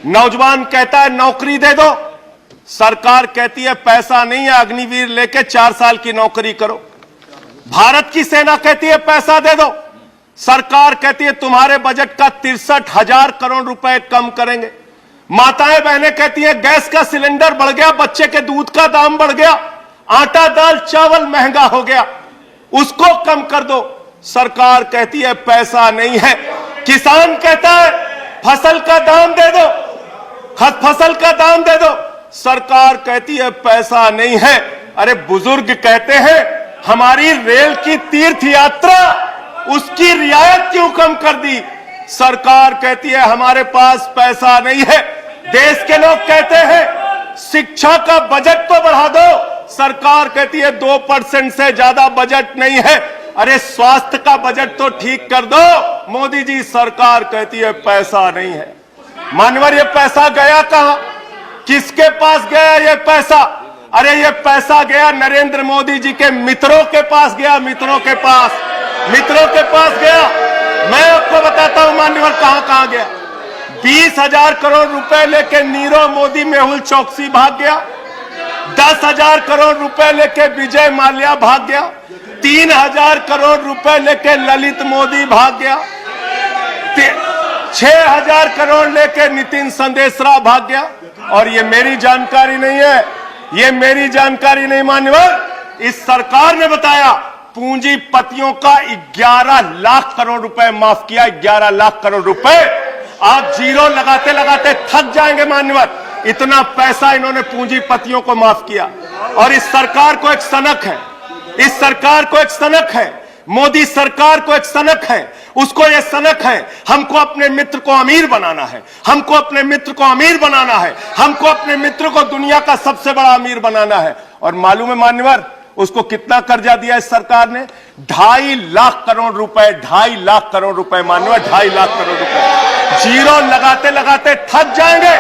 नौजवान कहता है नौकरी दे दो, सरकार कहती है पैसा नहीं है, अग्निवीर लेके 4 साल की नौकरी करो। भारत की सेना कहती है पैसा दे दो, सरकार कहती है तुम्हारे बजट का 63,000 करोड़ रुपए कम करेंगे। माताएं बहनें कहती हैं गैस का सिलेंडर बढ़ गया, बच्चे के दूध का दाम बढ़ गया, आटा दाल चावल महंगा हो गया, उसको कम कर दो, सरकार कहती है पैसा नहीं है। किसान कहता है फसल का दाम दे दो, फसल का दाम दे दो, सरकार कहती है पैसा नहीं है। अरे बुजुर्ग कहते हैं हमारी रेल की तीर्थ यात्रा, उसकी रियायत क्यों कम कर दी, सरकार कहती है हमारे पास पैसा नहीं है। देश के लोग कहते हैं शिक्षा का बजट तो बढ़ा दो, सरकार कहती है 2% से ज्यादा बजट नहीं है। अरे स्वास्थ्य का बजट तो ठीक कर दो, मोदी जी, सरकार कहती है पैसा नहीं है। मानवर ये पैसा गया कहां, किसके पास गया ये पैसा? अरे ये पैसा गया नरेंद्र मोदी जी के मित्रों के पास गया, मित्रों के पास गया। मैं आपको बताता हूं मान्यवर कहां कहां गया। 20,000 करोड़ रुपए लेके नीरव मोदी मेहुल चौकसी भाग गया, 10,000 करोड़ रुपए लेके विजय माल्या भाग गया, 3,000 करोड़ रुपए लेके ललित मोदी भाग गया, 6,000 करोड़ लेके नितिन संदेशरा भाग गया। और ये मेरी जानकारी नहीं है, ये मेरी जानकारी नहीं मान्यवर, इस सरकार ने बताया पूंजीपतियों का 11 लाख करोड़ रुपए माफ किया। 11 लाख करोड़ रुपए आप जीरो लगाते लगाते थक जाएंगे मान्यवर, इतना पैसा इन्होंने पूंजीपतियों को माफ किया। और इस सरकार को एक सनक है, इस सरकार को एक सनक है, मोदी सरकार को एक सनक है, उसको ये सनक है हमको अपने मित्र को अमीर बनाना है, हमको अपने मित्र को अमीर बनाना है, हमको अपने मित्र को दुनिया का सबसे बड़ा अमीर बनाना है। और मालूम है मान्यवर उसको कितना कर्जा दिया इस सरकार ने? 2.5 लाख करोड़ रुपए, 2.5 लाख करोड़ रुपए मान्यवर, 2.5 लाख करोड़ रुपए। जीरो लगाते लगाते थक जाएंगे।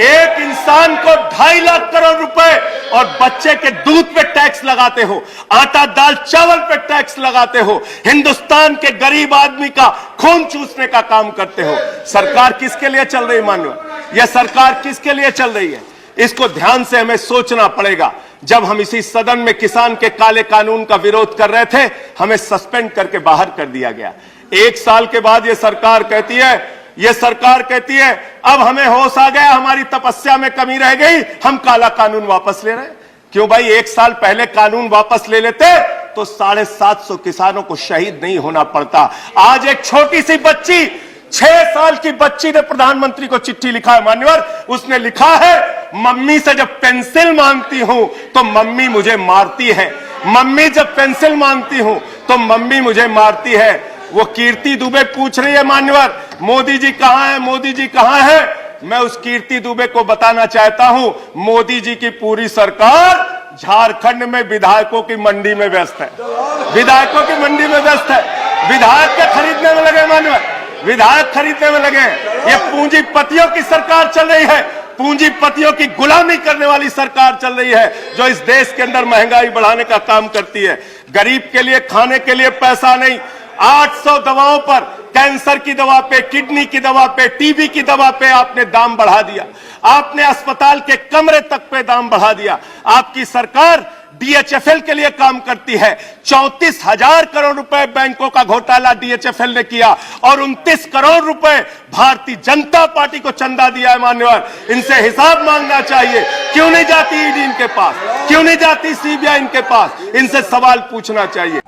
एक इंसान को 2.5 लाख करोड़ रुपए और बच्चे के दूध पे टैक्स लगाते हो, आटा दाल चावल पे टैक्स लगाते हो, हिंदुस्तान के गरीब आदमी का खून चूसने का काम करते हो। सरकार किसके लिए चल रही मान्यवर? यह सरकार किसके लिए चल रही है? इसको ध्यान से हमें सोचना पड़ेगा। जब हम इसी सदन में किसान के काले कानून का विरोध कर रहे थे, हमें सस्पेंड करके बाहर कर दिया गया। 1 साल के बाद यह सरकार कहती है अब हमें होश आ गया, हमारी तपस्या में कमी रह गई, हम काला कानून वापस ले रहे हैं। क्यों भाई? 1 साल पहले कानून वापस ले लेते तो 750 किसानों को शहीद नहीं होना पड़ता। आज एक छोटी सी बच्ची, 6 साल की बच्ची ने प्रधानमंत्री को चिट्ठी लिखा है मान्यवर। उसने लिखा है मम्मी से जब पेंसिल मांगती हूं तो मम्मी मुझे मारती है, मम्मी जब पेंसिल मांगती हूं तो मम्मी मुझे मारती है। वो कीर्ति दुबे पूछ रही है मान्यवर मोदी जी कहां है, मोदी जी कहां है? मैं उस कीर्ति दुबे को बताना चाहता हूं मोदी जी की पूरी सरकार झारखंड में विधायकों की मंडी में व्यस्त है, विधायकों की मंडी में व्यस्त है। विधायक के खरीदने में लगे मान्यवर, विधायक खरीदने में लगे। ये पूंजीपतियों की सरकार चल रही है, पूंजीपतियों की गुलामी करने वाली सरकार चल रही है, जो इस देश के अंदर महंगाई बढ़ाने का काम करती है। गरीब के लिए खाने के लिए पैसा नहीं, 800 दवाओं पर, कैंसर की दवा पे, किडनी की दवा पे, टीबी की दवा पे आपने दाम बढ़ा दिया, आपने अस्पताल के कमरे तक पे दाम बढ़ा दिया। आपकी सरकार डीएचएफएल के लिए काम करती है। 34,000 करोड़ रुपए बैंकों का घोटाला डीएचएफएल ने किया और 29 करोड़ रुपए भारतीय जनता पार्टी को चंदा दिया है मान्यवर। इनसे हिसाब मांगना चाहिए। क्यों नहीं जाती ईडी इनके पास, क्यों नहीं जाती सीबीआई इनके पास? इनसे सवाल पूछना चाहिए।